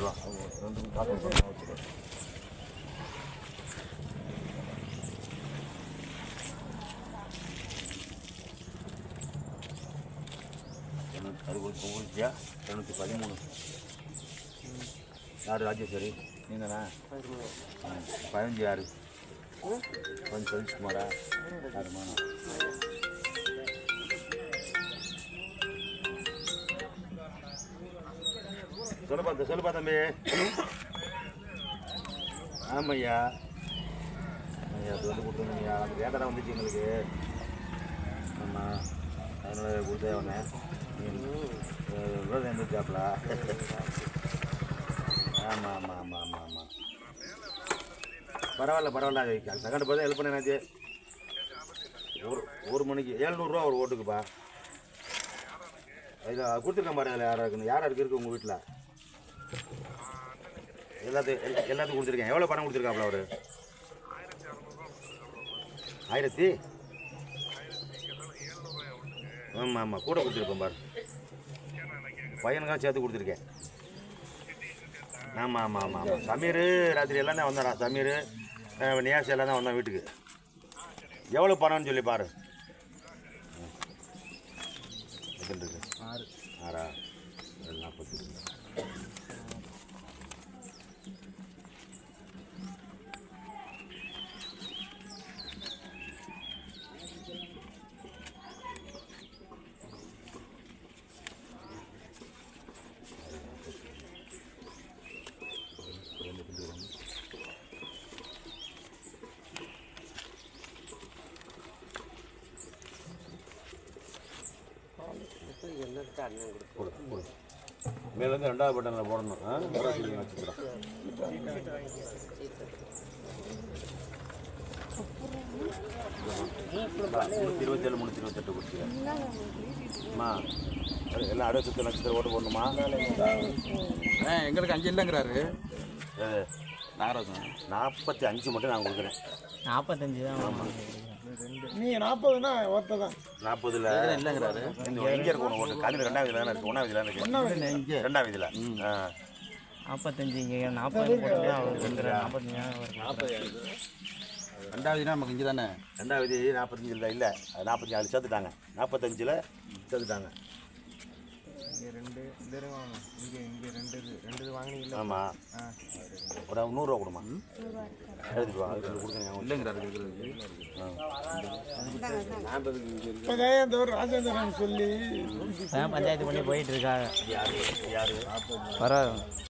ரூபா ரெண்டு பார்த்து வச்சுருக்கேன். அது கொடுத்தியா 213. யார் ராஜேஸ்வரி நீ தானே? 15 யார்? கொஞ்சம் சதீஷ்குமாரா யாருமா? சொல்லுப்பா தம்பி. ஆமாய்யா ஐயா அது வந்து கொடுத்துருந்தீங்கய்யா. அந்த வேட்டை வந்துச்சு எங்களுக்கு. ஆமாம் அதனால் கொடுத்தே வந்தேன். இருந்துச்சாப்ல. ஆமாம் பரவாயில்ல செகண்ட் பார்த்து ஹெல்ப் பண்ணேனாச்சு. ஒரு மணிக்கு 700 ரூபா ஒரு ஓட்டுக்குப்பா. இதை கொடுத்துருக்கேன் பாரு. அதில் யாராருக்கு இருக்குது உங்கள் வீட்டில்? எல்லாத்துக்கும் கொடுத்துருக்கேன். எவ்வளோ பணம் கொடுத்துருக்காப்ல அவர்? 1000. ஆமாம் கூட கொடுத்துருப்பேன் பாரு. பையனுக்காக சேர்த்து கொடுத்துருக்கேன். ஆமாம் சமீர் ராத்திரி எல்லாம் தான் வந்தாரா? சமீர் நியாஸ் எல்லாம் தான் வந்தான் வீட்டுக்கு. எவ்வளோ பணம்னு சொல்லி பாரு. எத்தனை இருக்கு? 6 40. மேலேருந்து 2வது பட்டனில் போடணும். நட்சத்திரம் 327 328 கொடுத்துருக்கேன். எல்லாம் 60 நட்சத்திரம் ஓட்டு போடணுமா? எங்களுக்கு 5 இல்லைங்கிறாரு நாகராஜன். 45 மட்டும் நான் கொடுக்குறேன். 45 தான். நீங்கள் 40னா ஒருத்த தான். 40ல் இல்லைங்கிறாரு. எங்கே இருக்கு ஒன்று ஓட்டு? காலையில் 2வது தானே இருக்குது. 1வது தானே இருக்குது. 2வது 45 இங்கே 40 போட்டு அவர் 2வது நமக்கு இங்கே தானே. 2வது 45 இல்லை 44 சேர்த்துட்டாங்க. 45ல் சேர்த்துட்டாங்க. ஆமாம் ஒரு 100 ரூபா கொடுமா. எழுதிட்டு வா. அது கொடுக்குறேன். இல்லைங்கிறாரு. ராஜேந்திரன் சொல்லி பஞ்சாயத்து பண்ணி போயிட்டு இருக்காங்க. யாரு பரவாயில்ல.